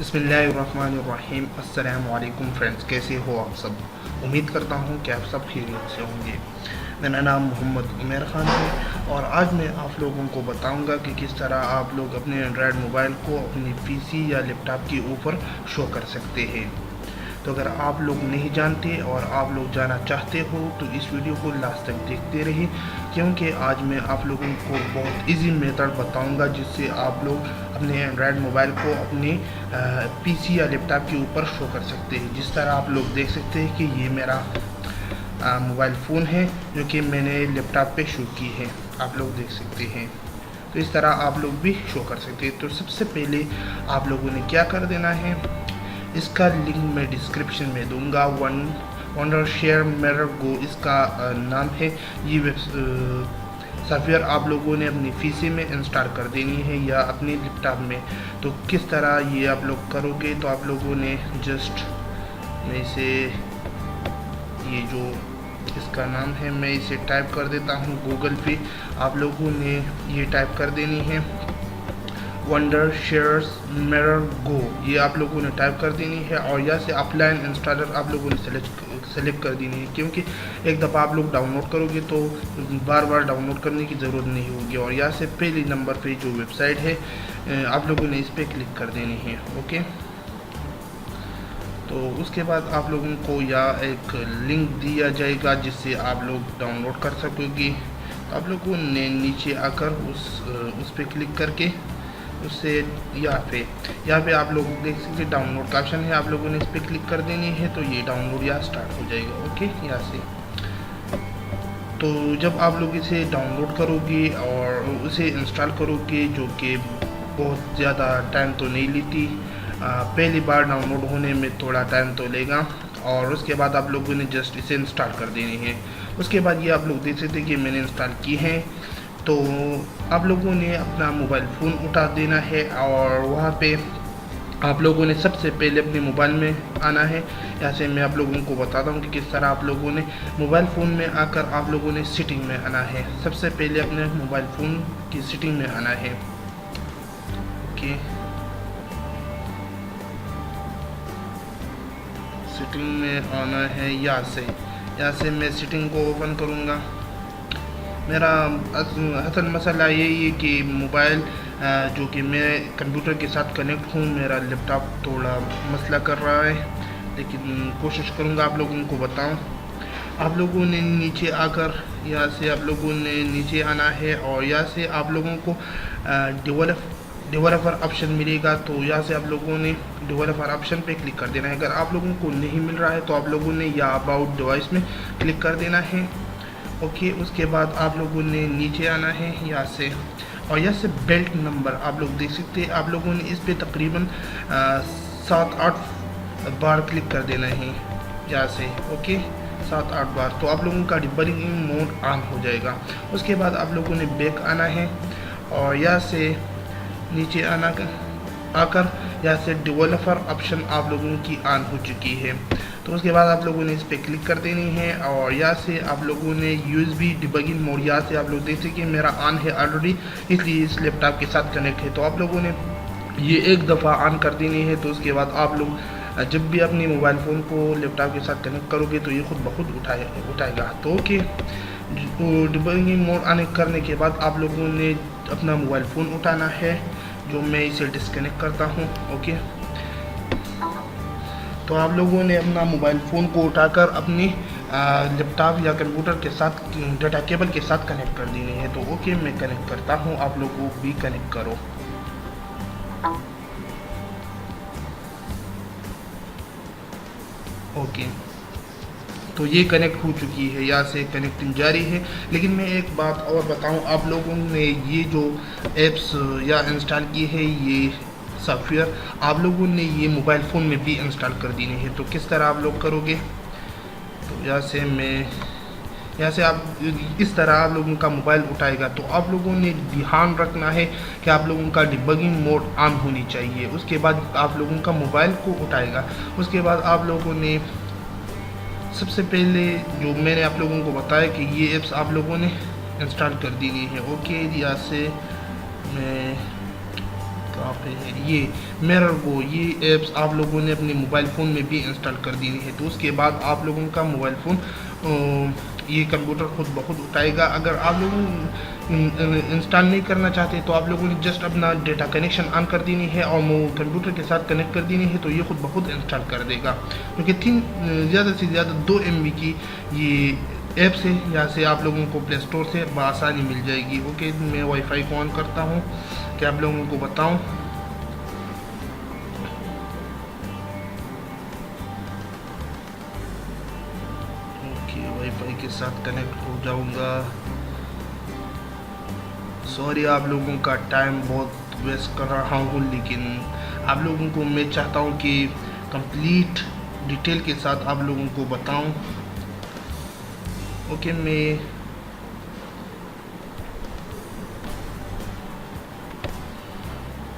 बिस्मिल्लाहिर्रहमानिर्रहीम। अस्सलामु अलैकुम फ्रेंड्स, कैसे हो आप सब। उम्मीद करता हूँ कि आप सब खैरियत से होंगे। मेरा नाम मोहम्मद उमर ख़ान है और आज मैं आप लोगों को बताऊंगा कि किस तरह आप लोग अपने एंड्रॉयड मोबाइल को अपनी पीसी या लैपटॉप के ऊपर शो कर सकते हैं। तो अगर आप लोग नहीं जानते और आप लोग जाना चाहते हो तो इस वीडियो को लास्ट तक देखते रहिए, क्योंकि आज मैं आप लोगों को बहुत इजी मेथड बताऊंगा जिससे आप लोग अपने एंड्रॉयड मोबाइल को अपने पीसी या लैपटॉप के ऊपर शो कर सकते हैं। जिस तरह आप लोग देख सकते हैं कि ये मेरा मोबाइल फ़ोन है जो कि मैंने लैपटॉप पे शूट की है, आप लोग देख सकते हैं। तो इस तरह आप लोग भी शो कर सकते हैं। तो सबसे पहले आप लोगों ने क्या कर देना है, इसका लिंक मैं डिस्क्रिप्शन में दूंगा। वंडरशेयर मिरर गो इसका नाम है। ये सॉफ्टवेयर आप लोगों ने अपनी पीसी में इंस्टॉल कर देनी है या अपने लैपटॉप में। तो किस तरह ये आप लोग करोगे, तो आप लोगों ने जस्ट मैं इसे ये जो इसका नाम है मैं इसे टाइप कर देता हूँ गूगल पे। आप लोगों ने ये टाइप कर देनी है वंडरशेयर मिरर गो, ये आप लोगों ने टाइप कर देनी है और यहाँ से ऑफलाइन इंस्टॉलर आप लोगों ने सेलेक्ट कर देनी है, क्योंकि एक दफ़ा आप लोग डाउनलोड करोगे तो बार बार डाउनलोड करने की ज़रूरत नहीं होगी। और यहाँ से पहले नंबर पे जो वेबसाइट है आप लोगों ने इस पर क्लिक कर देनी है। ओके, तो उसके बाद आप लोगों को यहाँ एक लिंक दिया जाएगा जिससे आप लोग डाउनलोड कर सकोगे। तो आप लोगों ने नीचे आकर उस पर क्लिक करके उससे यहाँ पे आप लोग देख सकते डाउनलोड का ऑप्शन है, आप लोगों ने इस पर क्लिक कर देनी है तो ये डाउनलोड यहाँ स्टार्ट हो जाएगा। ओके, यहाँ से तो जब आप लोग इसे डाउनलोड करोगे और उसे इंस्टॉल करोगे, जो कि बहुत ज़्यादा टाइम तो नहीं लेती, पहली बार डाउनलोड होने में थोड़ा टाइम तो लेगा, और उसके बाद आप लोगों ने जस्ट इसे इंस्टॉल कर देनी है। उसके बाद ये आप लोग देख सकते हैं कि मैंने इंस्टॉल की है। तो आप लोगों ने अपना मोबाइल फ़ोन उठा देना है और वहाँ पे आप लोगों ने सबसे पहले अपने मोबाइल में आना है। यहाँ से मैं आप लोगों को बताता हूँ कि किस तरह आप लोगों ने मोबाइल फ़ोन में आकर आप लोगों ने सेटिंग में आना है। सबसे पहले अपने मोबाइल फ़ोन की सेटिंग में आना है। ओके, सेटिंग में आना है। यहाँ से मैं सेटिंग को ओपन करूँगा। मेरा असल मसला यही है कि मोबाइल जो कि मैं कंप्यूटर के साथ कनेक्ट हूँ, मेरा लैपटॉप थोड़ा मसला कर रहा है, लेकिन कोशिश करूँगा आप लोगों को बताऊँ। आप लोगों ने नीचे आकर यहाँ से आप लोगों ने नीचे आना है और यहाँ से आप लोगों को डेवलपर ऑप्शन मिलेगा। तो यहाँ से आप लोगों ने डेवलपर ऑप्शन पे क्लिक कर देना है। अगर आप लोगों को नहीं मिल रहा है तो आप लोगों ने या अबाउट डिवाइस में क्लिक कर देना है। ओके, उसके बाद आप लोगों ने नीचे आना है यहाँ से, और यहाँ से बेल्ट नंबर आप लोग देख सकते हैं। आप लोगों ने इस पे तकरीबन 7-8 बार क्लिक कर देना है यहाँ से। ओके, 7-8 बार, तो आप लोगों का डिबगिंग मोड ऑन हो जाएगा। उसके बाद आप लोगों ने बैक आना है और यहाँ से नीचे आकर यहाँ से डेवलपर ऑप्शन आप लोगों की ऑन हो चुकी है। तो उसके बाद आप लोगों ने इस पर क्लिक कर देनी है और यहाँ से आप लोगों ने यूएसबी डिबगिंग मोड, यहाँ से आप लोग देख सकते कि मेरा ऑन है ऑलरेडी, इसलिए इस लैपटॉप के साथ कनेक्ट है। तो आप लोगों ने ये एक दफ़ा ऑन कर देनी है। तो उसके बाद आप लोग जब भी अपने मोबाइल फ़ोन को लैपटॉप के साथ कनेक्ट करोगे तो ये खुद ब खुद उठाएगा। तो ओके, डिबगिंग मोड ऑन करने के बाद आप लोगों ने अपना मोबाइल फ़ोन उठाना है, जो मैं इसे डिस्कनेक्ट करता हूँ। ओके, तो आप लोगों ने अपना मोबाइल फ़ोन को उठाकर अपनी लैपटॉप या कंप्यूटर के साथ डाटा केबल के साथ कनेक्ट कर देनी है। तो ओके, मैं कनेक्ट करता हूँ, आप लोगों को भी कनेक्ट करो। ओके, तो ये कनेक्ट हो चुकी है, यहाँ से कनेक्टिंग जारी है। लेकिन मैं एक बात और बताऊं, आप लोगों ने ये जो एप्स या इंस्टॉल की है, ये सॉफ्टवेयर आप लोगों ने ये मोबाइल फ़ोन में भी इंस्टॉल कर देनी है। तो किस तरह आप लोग करोगे, तो यहाँ से आप इस तरह आप लोगों का मोबाइल उठाएगा। तो आप लोगों ने ध्यान रखना है कि आप लोगों का डिबगिंग मोड ऑन होनी चाहिए। उसके बाद आप लोगों का मोबाइल को उठाएगा। उसके बाद आप लोगों ने सबसे पहले जो मैंने आप लोगों को बताया कि ये ऐप्स आप लोगों ने इंस्टॉल कर देनी है। ओके, यहाँ से मैं कहाँ पे है ये मिरर गो, ये ऐप्स आप लोगों ने अपने मोबाइल फ़ोन में भी इंस्टॉल कर दी है। तो उसके बाद आप लोगों का मोबाइल फ़ोन ये कंप्यूटर खुद ब खुद उठाएगा। अगर आप लोग इंस्टॉल नहीं करना चाहते तो आप लोगों ने जस्ट अपना डेटा कनेक्शन ऑन कर देनी है और वो कंप्यूटर के साथ कनेक्ट कर देनी है, तो ये खुद ब खुद इंस्टॉल कर देगा। क्योंकि ज़्यादा से ज़्यादा 2 MB की ये ऐप से यहाँ से आप लोगों को प्ले स्टोर से बआसानी मिल जाएगी। ओके, मैं वाईफाई को ऑन करता हूँ कि आप लोगों को बताऊँ। ओके, वाईफाई के साथ कनेक्ट हो जाऊँगा। सॉरी आप लोगों का टाइम बहुत वेस्ट कर रहा हूँ, लेकिन आप लोगों को मैं चाहता हूँ कि कंप्लीट डिटेल के साथ आप लोगों को बताऊँ। ओके, मैं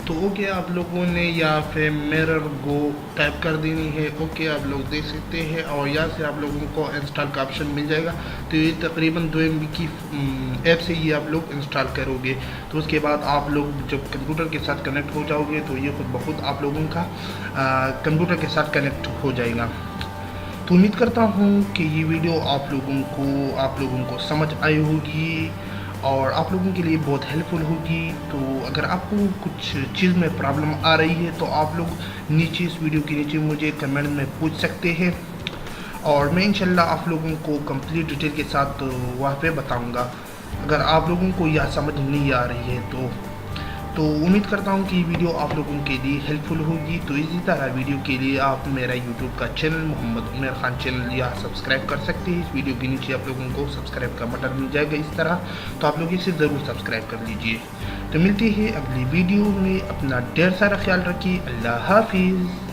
तो ओके आप लोगों ने यहाँ पे मिरर गो टाइप कर देनी है। ओके, आप लोग देख सकते हैं और यहाँ से आप लोगों को इंस्टॉल का ऑप्शन मिल जाएगा। तो ये तकरीबन 2 MB की ऐप से ये आप लोग इंस्टॉल करोगे। तो उसके बाद आप लोग जब कंप्यूटर के साथ कनेक्ट हो जाओगे तो ये खुद ब खुद आप लोगों का कंप्यूटर के साथ कनेक्ट हो जाएगा। तो उम्मीद करता हूँ कि ये वीडियो आप लोगों को समझ आई होगी और आप लोगों के लिए बहुत हेल्पफुल होगी। तो अगर आपको कुछ चीज़ में प्रॉब्लम आ रही है तो आप लोग नीचे इस वीडियो के नीचे मुझे कमेंट में पूछ सकते हैं और मैं इंशाल्लाह आप लोगों को कंप्लीट डिटेल के साथ वहाँ पे बताऊँगा। अगर आप लोगों को यह समझ नहीं आ रही है तो उम्मीद करता हूँ कि वीडियो आप लोगों के लिए हेल्पफुल होगी। तो इसी तरह वीडियो के लिए आप मेरा यूट्यूब का चैनल मोहम्मद उमर खान चैनल यहाँ सब्सक्राइब कर सकते हैं। इस वीडियो के नीचे आप लोगों को सब्सक्राइब का बटन मिल जाएगा इस तरह, तो आप लोग इसे ज़रूर सब्सक्राइब कर लीजिए। तो मिलती है अगली वीडियो में, अपना ढेर सारा ख्याल रखिए। अल्लाह हाफिज़।